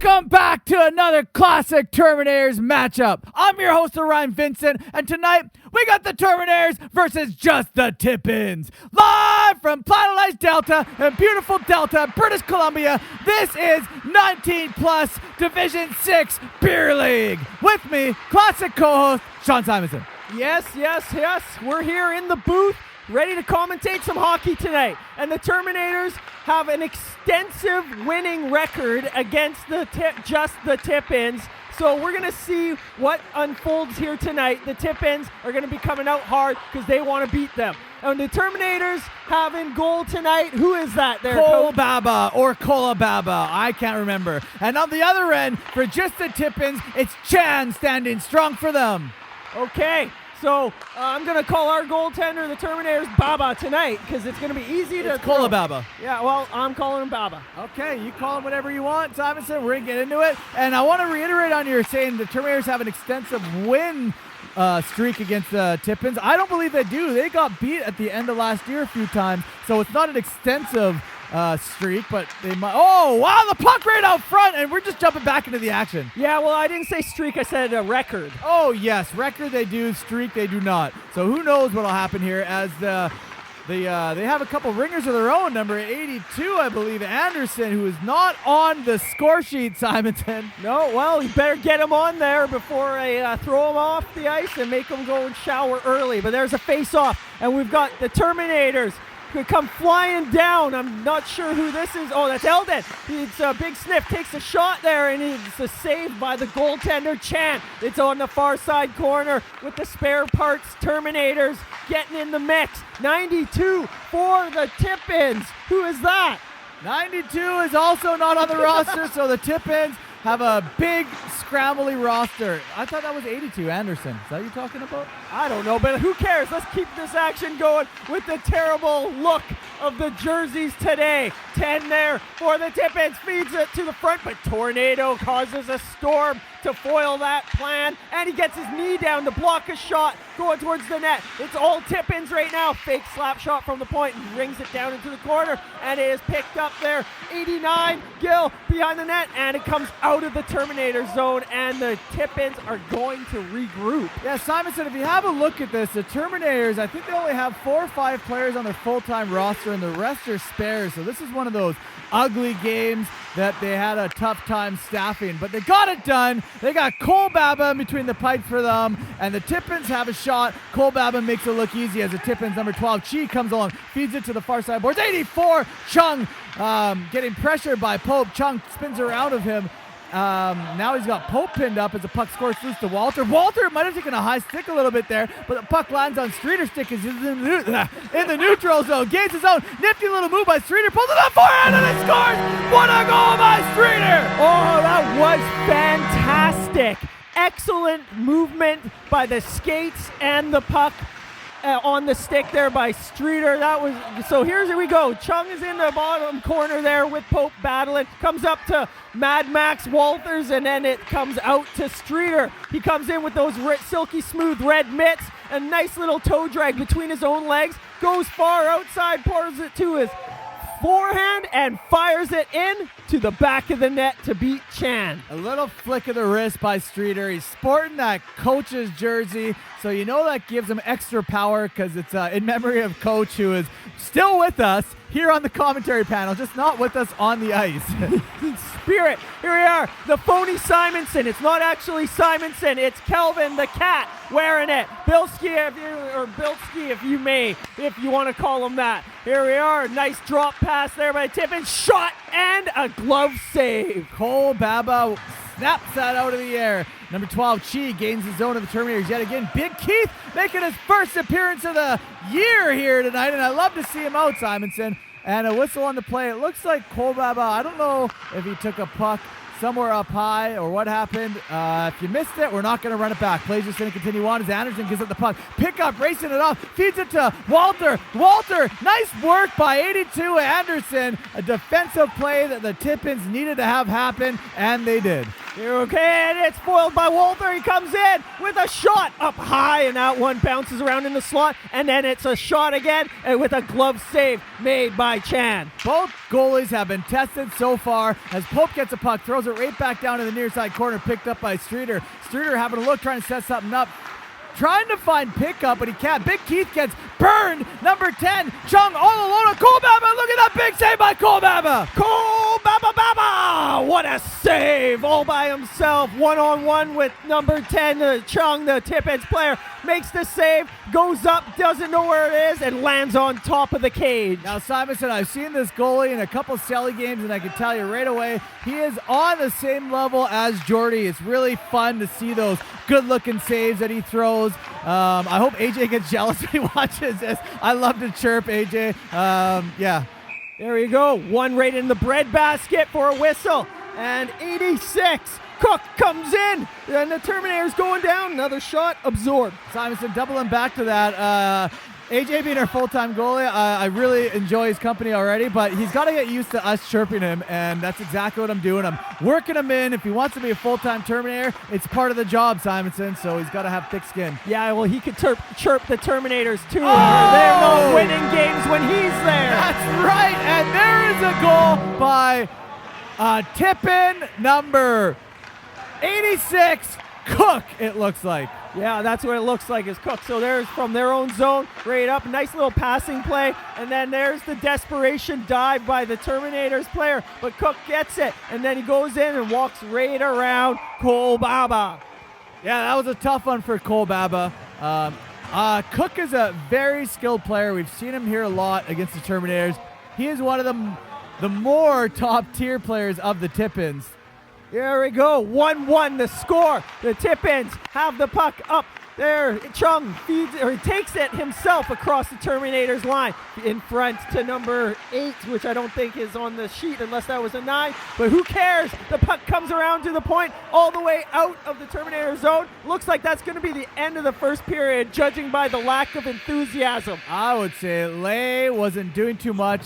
Welcome back to another classic Terminators matchup. I'm your host, Orion Vincent, and tonight we got the Terminators versus just the Tip-Ins. Live from Planet Delta in beautiful Delta, British Columbia, this is 19 Plus Division 6 Beer League. With me, classic co-host, Sean Simonson. Yes. We're here in the booth, ready to commentate some hockey tonight. And the Terminators have an extensive winning record against the Tip-Ins. So we're going to see what unfolds here tonight. The Tip-Ins are going to be coming out hard because they want to beat them. And the Terminators have in goal tonight, who is that there? Kolbaba or Kolababa, I can't remember. And on the other end, for just the Tip-Ins, it's Chan standing strong for them. Okay. So I'm going to call our goaltender, the Terminators, Baba tonight because it's going to be easy to call Baba. Yeah, well, I'm calling him Baba. Okay, you call him whatever you want, Simonson. We're going to get into it. And I want to reiterate on your saying the Terminators have an extensive win streak against the Tip-Ins. I don't believe they do. They got beat at the end of last year a few times, so it's not an extensive streak, but they might. Oh, wow, the puck right out front, and we're just jumping back into the action. Yeah, well, I didn't say streak, I said a record. Oh, yes, record they do, streak they do not. So who knows what'll happen here as they have a couple ringers of their own. Number 82, I believe, Anderson, who is not on the score sheet, Simonson. No, well, you better get him on there before I throw him off the ice and make him go and shower early. But there's a face-off, and we've got the Terminators could come flying down. I'm not sure who this is. Oh, that's Eldon. It's a big sniff. Takes a shot there, and it's a save by the goaltender, Chan. It's on the far side corner with the spare parts. Terminators getting in the mix. 92 for the Tip-Ins. Who is that? 92 is also not on the roster, so the Tip-Ins have a big, scrambly roster. I thought that was 82, Anderson. Is that what you're talking about? I don't know, but who cares? Let's keep this action going with the terrible look of the jerseys today. 10 there for the Tip-Ins. Feeds it to the front, but Tornado causes a storm to foil that plan, and he gets his knee down to block a shot going towards the net. It's all Tip-Ins right now. Fake slap shot from the point and rings it down into the corner, and it is picked up there. 89, Gill behind the net, and it comes out of the Terminator zone, and the Tip-Ins are going to regroup. Yeah, Simonson, if you have a look at this, the Terminators, I think they only have 4 or 5 players on their full-time roster, and the rest are spares, so this is one of those ugly games that they had a tough time staffing, but they got it done. They got Kolbaba in between the pipes for them, and the Tip-Ins have a shot. Kolbaba makes it look easy as the Tip-Ins number 12, Chi, comes along, feeds it to the far side boards. 84, Chung getting pressured by Pope. Chung spins around of him. Now he's got Pope pinned up as the puck scores loose to Walter. Walter might have taken a high stick a little bit there, but the puck lands on Streeter's stick. Is in the neutral zone. Gains his own. Nifty little move by Streeter. Pulls it up forehand and it scores. What a goal by Streeter! Oh, that was fantastic. Excellent movement by the skates and the puck. On the stick there by Streeter. So here we go. Chung is in the bottom corner there with Pope battling. Comes up to Mad Max Walters, and then it comes out to Streeter. He comes in with those silky smooth red mitts. A nice little toe drag between his own legs. Goes far outside, pours it to his forehand, and fires it in to the back of the net to beat Chan. A little flick of the wrist by Streeter. He's sporting that coach's jersey, so you know that gives him extra power because it's in memory of Coach, who is still with us here on the commentary panel, just not with us on the ice. Spirit, here we are, the phony Simonson. It's not actually Simonson, it's Kelvin the cat wearing it. Bilski, if you may, if you want to call him that. Here we are, nice drop pass there by Tippin, shot and a glove save. Kolbaba snaps that out of the air. Number 12, Chi, gains the zone of the Terminators yet again. Big Keith making his first appearance of the year here tonight, and I love to see him out, Simonson. And a whistle on the play. It looks like Kolbaba, I don't know if he took a puck somewhere up high or what happened. If you missed it, we're not going to run it back. Play's just going to continue on as Anderson gives it the puck. Pick up, racing it off, feeds it to Walter. Walter, nice work by 82 Anderson. A defensive play that the Tip-Ins needed to have happen, and they did. Okay, and it's foiled by Walter. He comes in with a shot up high, and that one bounces around in the slot, and then it's a shot again, and with a glove save made by Chan. Both goalies have been tested so far as Pope gets a puck, throws it right back down to the near side corner, picked up by Streeter. Streeter having a look, trying to set something up. Trying to find pickup, but he can't. Big Keith gets burned. Number 10, Chung all alone on Cole Baba. Look at that big save by Cole Baba. Cole Baba! What a save all by himself. One-on-one with number 10, Chung, the Tippins player. Makes the save, goes up, doesn't know where it is, and lands on top of the cage. Now, Simonson, I've seen this goalie in a couple Celly games, and I can tell you right away, he is on the same level as Jordy. It's really fun to see those good-looking saves that he throws. I hope AJ gets jealous when he watches this. I love to chirp AJ. Yeah. There you go. One right in the breadbasket for a whistle. And 86. Cook comes in, and the Terminator's going down. Another shot absorbed. Simonson doubling back to that. AJ being our full-time goalie, I really enjoy his company already, but he's got to get used to us chirping him, and that's exactly what I'm doing. I'm working him in. If he wants to be a full-time Terminator, it's part of the job, Simonson, so he's got to have thick skin. Yeah, well, he could chirp the Terminators, too. They're not winning games when he's there. That's right, and there is a goal by Tippin number 86, Cook, it looks like. Yeah, that's what it looks like is Cook. So there's from their own zone, right up. Nice little passing play. And then there's the desperation dive by the Terminators player. But Cook gets it. And then he goes in and walks right around Cole Baba. Yeah, that was a tough one for Cole Baba. Cook is a very skilled player. We've seen him here a lot against the Terminators. He is one of the more top-tier players of the Tippins. There we go. 1-1 the score. The Tippins have the puck up there. Chung feeds or takes it himself across the Terminators line in front to number 8, which I don't think is on the sheet unless that was a 9. But who cares? The puck comes around to the point all the way out of the Terminator zone. Looks like that's going to be the end of the first period, judging by the lack of enthusiasm. I would say Lay wasn't doing too much.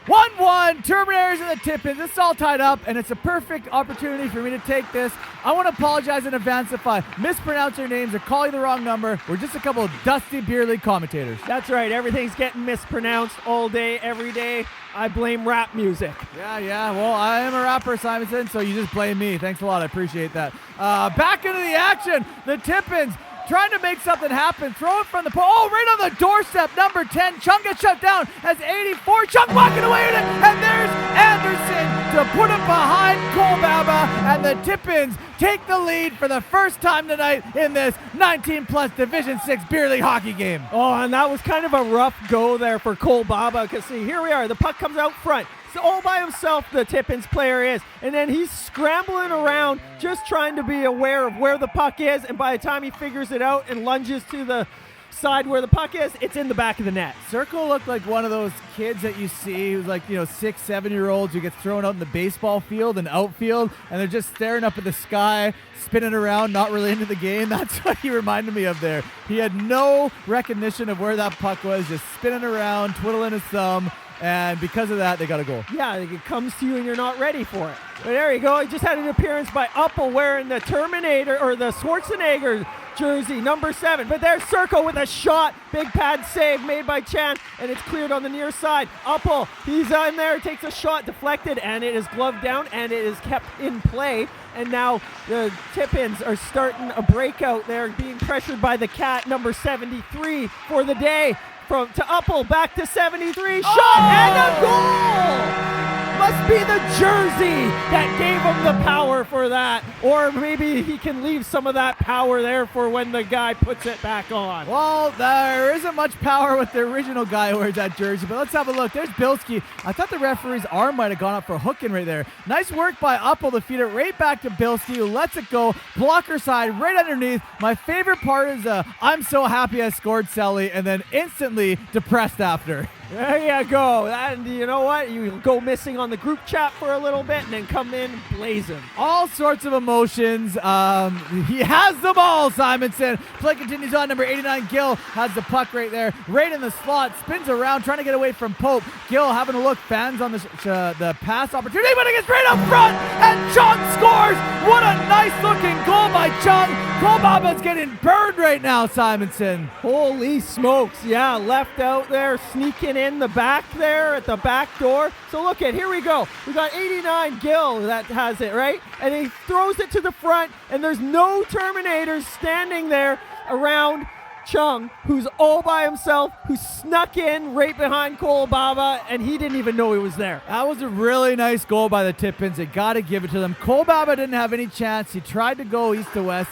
1-1, Terminators and the Tippins. It's all tied up, and it's a perfect opportunity for me to take this. I want to apologize in advance if I mispronounce your names or call you the wrong number. We're just a couple of dusty beer league commentators. That's right. Everything's getting mispronounced all day, every day. I blame rap music. Yeah. Well, I am a rapper, Simonson, so you just blame me. Thanks a lot. I appreciate that. Back into the action. The Tippins trying to make something happen. Throw it from the pole. Oh, right on the doorstep. Number 10. Chung gets shut down as 84. Chung walking away with it. And there's Anderson to put it behind Cole Baba. And the Tippins take the lead for the first time tonight in this 19-plus Division 6 beer league hockey game. Oh, and that was kind of a rough go there for Cole Baba. Because see, here we are. The puck comes out front. So all by himself, the Tippins player is. And then he's scrambling around, just trying to be aware of where the puck is. And by the time he figures it out and lunges to the side where the puck is, it's in the back of the net. Circle looked like one of those kids that you see who's like, 6, 7-year-olds who gets thrown out in the baseball field and outfield, and they're just staring up at the sky, spinning around, not really into the game. That's what he reminded me of there. He had no recognition of where that puck was, just spinning around, twiddling his thumb. And because of that, they got a goal. Yeah, it comes to you and you're not ready for it. But there you go. He just had an appearance by Uppel wearing the Terminator or the Schwarzenegger jersey, number 7. But there's Circle with a shot. Big pad save made by Chan, and it's cleared on the near side. Uppel, he's on there, takes a shot, deflected, and it is gloved down, and it is kept in play. And now the Tippins are starting a breakout there, being pressured by the Cat, number 73 for the day. To Uppel, back to 73, shot and a goal! Must be the jersey that gave him the power for that. Or maybe he can leave some of that power there for when the guy puts it back on. Well, there isn't much power with the original guy who wears that jersey, but let's have a look. There's Bilski. I thought the referee's arm might have gone up for hooking right there. Nice work by Uppel to feed it right back to Bilski, who lets it go. Blocker side right underneath. My favorite part is I'm so happy I scored Celly, and then instantly depressed after. There you go. And you know what? You go missing on the group chat for a little bit and then come in blazing. All sorts of emotions. He has them all, Simonson. Play continues on. Number 89, Gill, has the puck right there. Right in the slot. Spins around, trying to get away from Pope. Gill having a look. Fans on the pass opportunity, but it gets right up front. And Chung scores. What a nice looking goal by Chung. Kobaba's getting burned right now, Simonson. Holy smokes. Yeah, left out there, sneaking in the back there at the back door. So look at, here we go. We got 89 Gill that has it, right? And he throws it to the front, and there's no Terminators standing there around Chung, who's all by himself, who snuck in right behind Cole Baba, and he didn't even know he was there. That was a really nice goal by the Tippins. They got to give it to them. Cole Baba didn't have any chance. He tried to go east to west.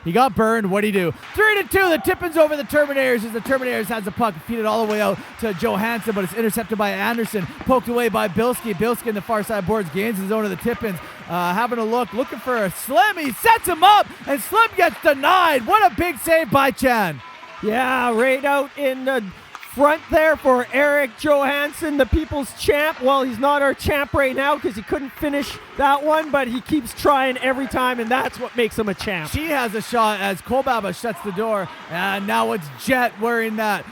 He got burned. What'd he do? 3-2. The Tippins over the Terminators as the Terminators has the puck. Feed it all the way out to Johansson, but it's intercepted by Anderson. Poked away by Bilski. Bilski in the far side boards gains his own of the Tippins. Having a look, looking for a Slim. He sets him up, and Slim gets denied. What a big save by Chan. Yeah, right out in the front there for Eric Johansson, the people's champ. Well, he's not our champ right now because he couldn't finish that one, but he keeps trying every time, and that's what makes him a champ. She has a shot as Kolbaba shuts the door, and now it's Jet wearing that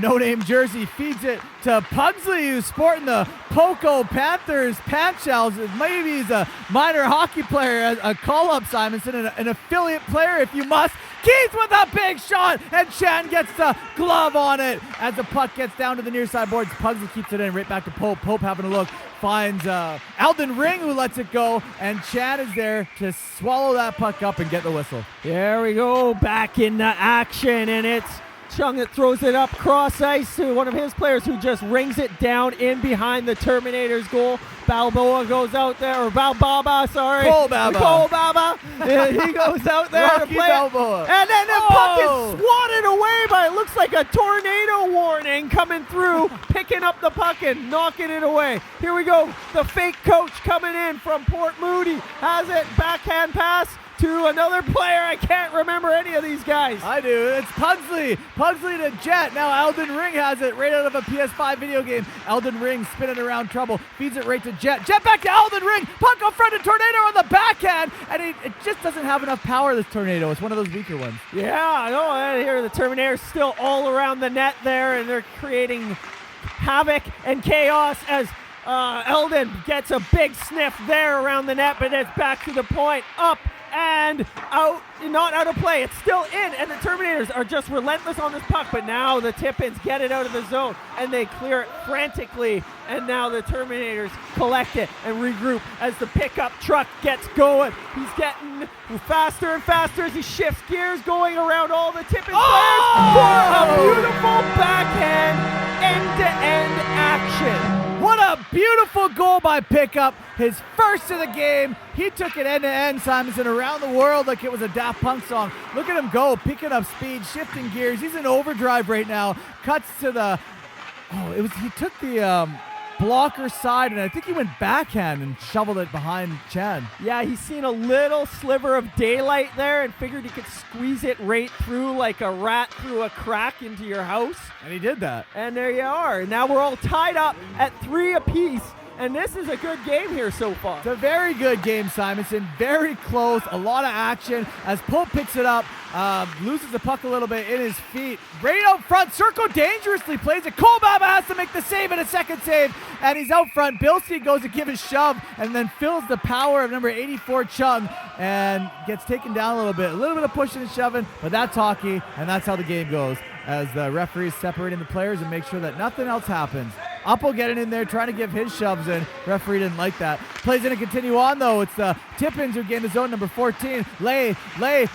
no-name jersey. Feeds it to Pugsley, who's sporting the Poco Panthers pant shells. Maybe he's a minor hockey player, a call-up, Simonson, an affiliate player if you must. Keith with a big shot, and Chan gets the glove on it as the puck gets down to the near side boards. Pugsley keeps it in right back to Pope. Pope having a look, finds Alden Ring, who lets it go, and Chan is there to swallow that puck up and get the whistle. There we go, back into action, and it's Chung that throws it up cross ice to one of his players who just rings it down in behind the Terminators goal. Balboa goes out there, or Balbaba, sorry. Cole Baba. He goes out there Rocky to play. Balboa. And then the puck is swatted away by, it looks like a tornado warning coming through, picking up the puck and knocking it away. Here we go. The fake coach coming in from Port Moody has it, backhand pass to another player. I can't remember any of these guys. I do. It's Pugsley. Pugsley to Jet. Now Alden Ring has it right out of a PS5 video game. Alden Ring spinning around trouble. Feeds it right to Jet. Jet back to Alden Ring. Puck up front to Tornado on the backhand. And it just doesn't have enough power, this Tornado. It's one of those weaker ones. Yeah, I know. And here the Terminators still all around the net there, and they're creating havoc and chaos as Eldon gets a big sniff there around the net, but it's back to the point. Up and out, not out of play. It's still in, and the Terminators are just relentless on this puck, but now the Tippins get it out of the zone, and they clear it frantically, and now the Terminators collect it and regroup as the pickup truck gets going. He's getting faster and faster as he shifts gears, going around all the Tippins players for a beautiful backhand end-to-end action. What a beautiful goal by Pickup. His first of the game. He took it end-to-end, Simonson, around the world like it was a Daft Punk song. Look at him go, picking up speed, shifting gears. He's in overdrive right now. Cuts to the... he took the blocker side, and I think he went backhand and shoveled it behind Chad. Yeah, he's seen a little sliver of daylight there and figured he could squeeze it right through like a rat through a crack into your house. And he did that. And there you are. Now we're all tied up at 3 apiece. And this is a good game here so far. It's a very good game, Simonson. Very close. A lot of action as Pope picks it up. Loses the puck a little bit in his feet. Right out front. Circle dangerously. Plays it. Kolbaba has to make the save and a second save. And he's out front. Bilski goes to give a shove and then feels the power of number 84 Chung and gets taken down a little bit. A little bit of pushing and shoving, but that's hockey, and that's how the game goes as the referees separating the players and make sure that nothing else happens. Uppo getting in there, trying to give his shoves in. Referee didn't like that. Plays in and continue on, though. It's the Tippins who gain the zone, number 14. Lay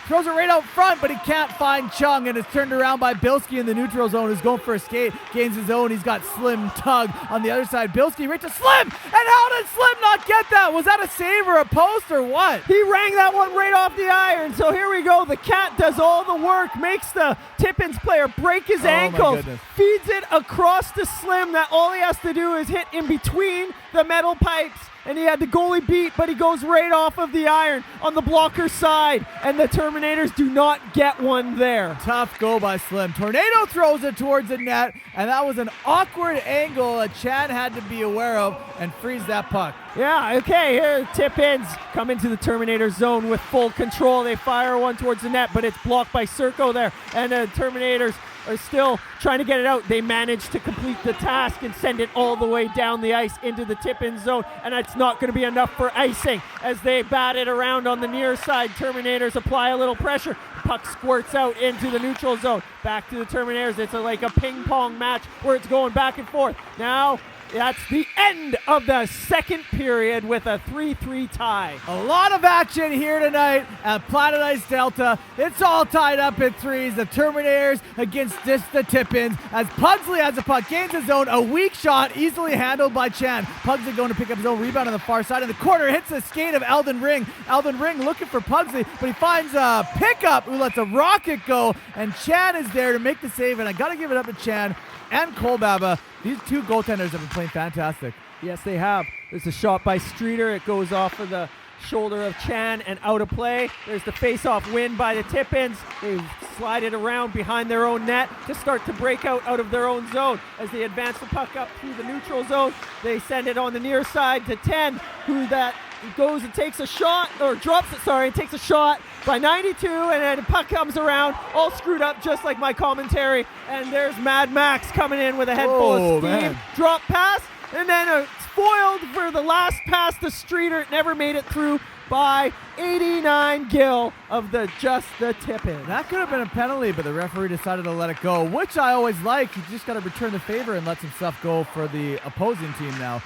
throws it right out front, but he can't find Chung, and it's turned around by Bilski in the neutral zone, who's going for a skate. Gains his own. He's got Slim Tug on the other side. Bilski right to Slim, and how did Slim not get that? Was that a save or a post or what? He rang that one right off the iron. So here we go. The Cat does all the work, makes the Tippins player break his ankles, feeds it across to Slim. That all he has to do is hit in between the metal pipes, and he had the goalie beat, but he goes right off of the iron on the blocker side, and the Terminators do not get one there. Tough go by Slim. Tornado throws it towards the net, and that was an awkward angle that Chan had to be aware of and freeze that puck. Yeah, okay, here tip-ins come into the Terminator zone with full control. They fire one towards the net, but it's blocked by Circo there, and the Terminators are still trying to get it out. They manage to complete the task and send it all the way down the ice into the tip-in zone, and that's not going to be enough for icing as they bat it around on the near side. Terminators apply a little pressure. Puck squirts out into the neutral zone. Back to the Terminators. It's like a ping-pong match where it's going back and forth. Now, that's the end of the second period with a 3-3 tie. A lot of action here tonight at Planet Ice Delta. It's all tied up in threes. The Terminators against just the Tip-Ins as Pugsley has the puck, gains his own. A weak shot, easily handled by Chan. Pugsley going to pick up his own rebound on the far side. In the corner, hits the skate of Elden Ring. Elden Ring looking for Pugsley, but he finds a pickup who lets a rocket go, and Chan is there to make the save, and I got to give it up to Chan and Kolbaba. These two goaltenders have been playing fantastic. Yes, they have. There's a shot by Streeter. It goes off of the shoulder of Chan and out of play. There's the face-off win by the Tip-Ins. They slide it around behind their own net to start to break out of their own zone. As they advance the puck up through the neutral zone, they send it on the near side to 10, who that goes and takes a shot, or drops it, sorry, and takes a shot by 92, and then the puck comes around, all screwed up just like my commentary, and there's Mad Max coming in with a head full of steam. Man. Drop pass, and then it's foiled for the last pass to Streeter. It never made it through by 89 Gill of the Tip-In. That could have been a penalty, but the referee decided to let it go, which I always like. You just got to return the favor and let some stuff go for the opposing team now.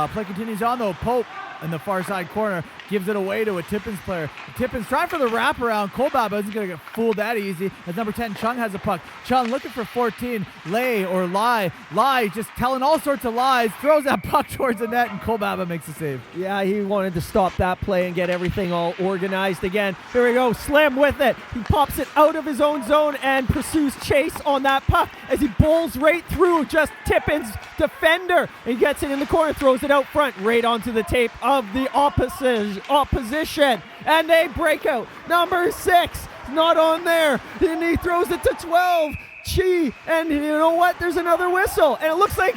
Play continues on, though. Pope in the far side corner gives it away to a Tippins player. Tippins trying for the wraparound. Kolbaba isn't going to get fooled that easy as number 10, Chung, has a puck. Chung looking for 14, Lai just telling all sorts of lies, throws that puck towards the net, and Kolbaba makes the save. Yeah, he wanted to stop that play and get everything all organized again. Here we go, Slim with it. He pops it out of his own zone and pursues chase on that puck as he bowls right through just Tippins' defender. He gets it in the corner, throws it out front, right onto the tape of the opposition, and they break out. Number 6, not on there, and he throws it to 12, Chi, and you know what? There's another whistle, and it looks like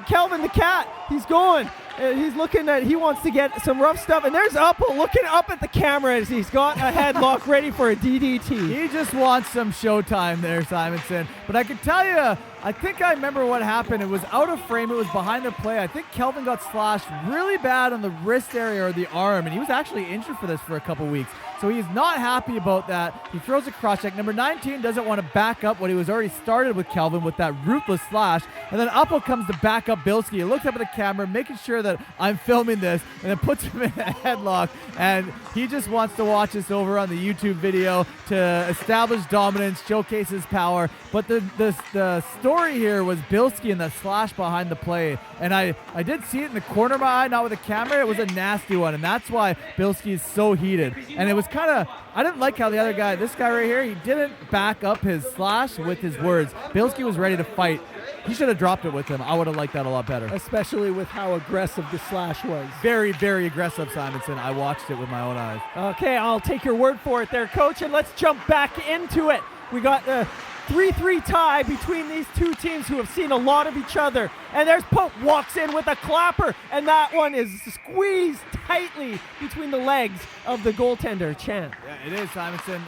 Kelvin the Cat, he's going. He's looking at, he wants to get some rough stuff, and there's Upple looking up at the camera as he's got a headlock ready for a DDT. He just wants some showtime there, Simonson. But I can tell you, I think I remember what happened. It was out of frame. It was behind the play. I think Kelvin got slashed really bad on the wrist area or the arm, and he was actually injured for this for a couple weeks. So he's not happy about that. He throws a cross check. Number 19 doesn't want to back up what he was already started with Kelvin with that ruthless slash. And then Upple comes to back up Bilski. He looks up at the camera, making sure that I'm filming this, and then puts him in a headlock. And he just wants to watch this over on the YouTube video to establish dominance, showcase his power. But the story here was Bilski and the slash behind the play. And I did see it in the corner of my eye, not with the camera. It was a nasty one, and that's why Bilski is so heated. And it was kind of, I didn't like how the other guy, this guy right here, he didn't back up his slash with his words. Bilski was ready to fight. He should have dropped it with him. I would have liked that a lot better. Especially with how aggressive the slash was. Very, very aggressive, Simonson. I watched it with my own eyes. Okay, I'll take your word for it there, Coach, and let's jump back into it. We got a 3-3 tie between these two teams who have seen a lot of each other. And there's Pope, walks in with a clapper, and that one is squeezed tightly between the legs of the goaltender, Chan. Yeah, it is, Simonson.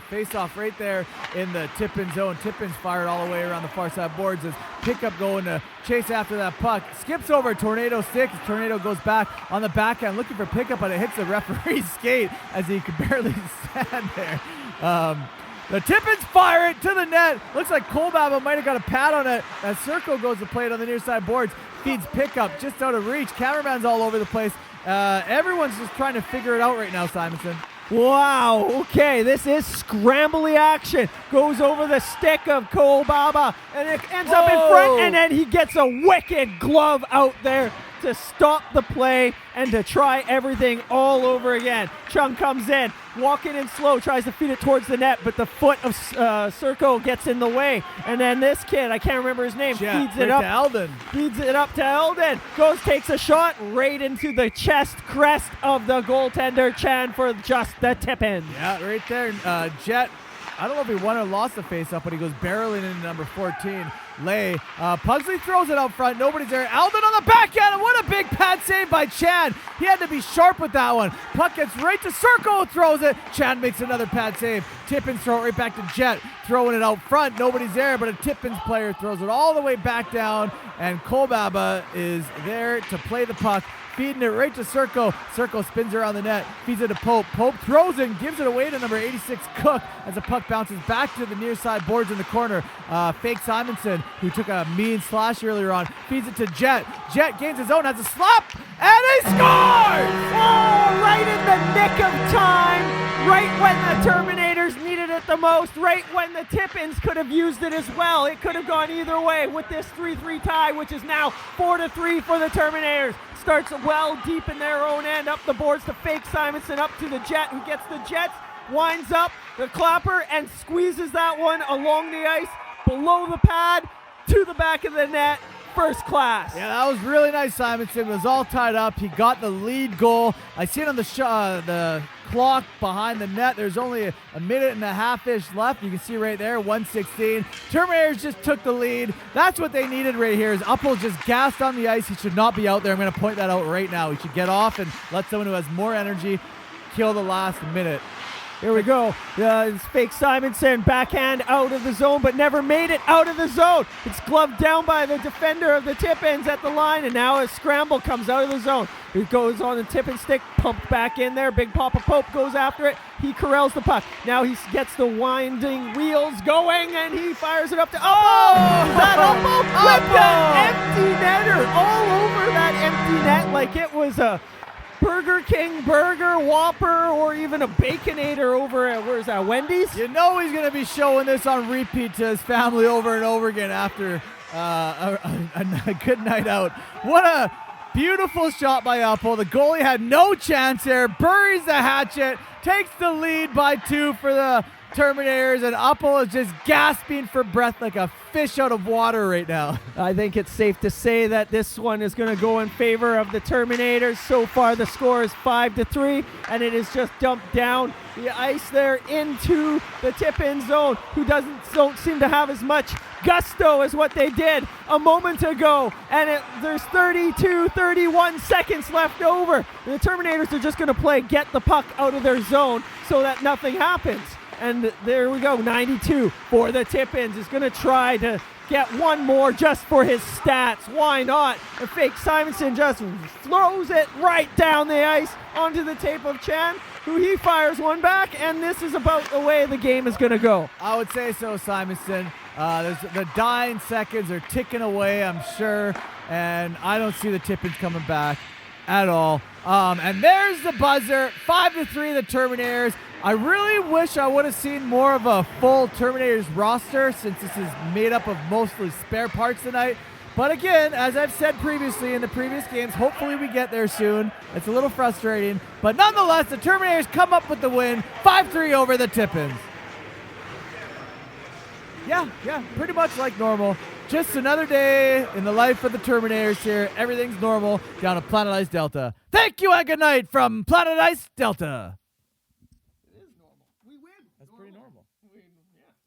Face-off right there in the tip-in zone. Tip-in's fired all the way around the far side boards as pickup going to chase after that puck. Skips over Tornado 6. Tornado goes back on the backhand looking for pickup, but it hits the referee's skate as he could barely stand there. The Tippins fire it to the net. Looks like Kolbaba might have got a pad on it as Circo goes to play it on the near side boards. Feeds pickup just out of reach. Cameraman's all over the place. Everyone's just trying to figure it out right now, Simonson. Wow, okay, this is scrambly action. Goes over the stick of Kolbaba, and it ends up in front, and then he gets a wicked glove out there to stop the play and to try everything all over again. Chung comes in, walking in slow, tries to feed it towards the net, but the foot of Circo gets in the way. And then this kid, I can't remember his name, feeds it up to Eldon. Goes, takes a shot right into the chest crest of the goaltender Chan for just the tip-in. Yeah, right there. Jet, I don't know if he won or lost the face-up, but he goes barreling into number 14. Lay. Pugsley throws it out front. Nobody's there. Eldon on the backhand, and what a big pad save by Chan. He had to be sharp with that one. Puck gets right to Circle, throws it. Chan makes another pad save. Tippins throw it right back to Jet. Throwing it out front. Nobody's there, but a Tippins player throws it all the way back down, and Kolbaba is there to play the puck. Feeding it right to Circle. Circle spins around the net, feeds it to Pope. Pope throws it and gives it away to number 86, Cook, as the puck bounces back to the near side boards in the corner. Fake Simonson, who took a mean slash earlier on, feeds it to Jet. Jet gains his own, has a slap, and he scores! Oh, right in the nick of time, right when the Terminators needed it the most, right when the Tippins could have used it as well. It could have gone either way with this 3-3 tie, which is now 4-3 for the Terminators. Starts well deep in their own end, up the boards to Fake Simonson, up to the Jet, who gets the Jets, winds up the Clapper and squeezes that one along the ice, below the pad, to the back of the net. First class. Yeah, that was really nice. Simonson was all tied up. He got the lead goal. I see it on the clock behind the net. There's only a minute and a half-ish left. You can see right there, 1:16. Terminators just took the lead. That's what they needed right here. Is Uppel just gassed on the ice. He should not be out there. I'm going to point that out right now. He should get off and let someone who has more energy kill the last minute. Here we go. It's Fake Simonson, backhand out of the zone, but never made it out of the zone. It's gloved down by the defender of the Tippins at the line, and now a scramble comes out of the zone. It goes on the Tippin stick, pumped back in there. Big Papa Pope goes after it. He corrals the puck. Now he gets the winding wheels going, and he fires it up to Uppel. Is that Uppel? With an empty netter all over that empty net like it was a Burger King burger, Whopper, or even a Baconator over at, where's that, Wendy's? You know he's going to be showing this on repeat to his family over and over again after a good night out. What a beautiful shot by Uppel. The goalie had no chance there, buries the hatchet, takes the lead by 2 for the Terminators, and Uppel is just gasping for breath like a fish out of water right now. I think it's safe to say that this one is going to go in favor of the Terminators. So far, the score is 5-3, and it is just dumped down the ice there into the tip-in zone, who don't seem to have as much gusto as what they did a moment ago. And there's 31 seconds left over. The Terminators are just going to play get the puck out of their zone so that nothing happens. And there we go, 92 for the Tippins. Is going to try to get one more just for his stats. Why not? And Fake Simonson just throws it right down the ice onto the tape of Chan, who he fires one back, and this is about the way the game is going to go. I would say so, Simonson. The dying seconds are ticking away, I'm sure, and I don't see the Tippins coming back at all. And there's the buzzer, 5-3 the Terminators. I really wish I would have seen more of a full Terminators roster, since this is made up of mostly spare parts tonight. But again, as I've said previously in the previous games, hopefully we get there soon. It's a little frustrating, but nonetheless, the Terminators come up with the win, 5-3 over the Tippins. Yeah, pretty much like normal. Just another day in the life of the Terminators here. Everything's normal down at Planet Ice Delta. Thank you and good night from Planet Ice Delta. It is normal. We win. That's normal. Pretty normal.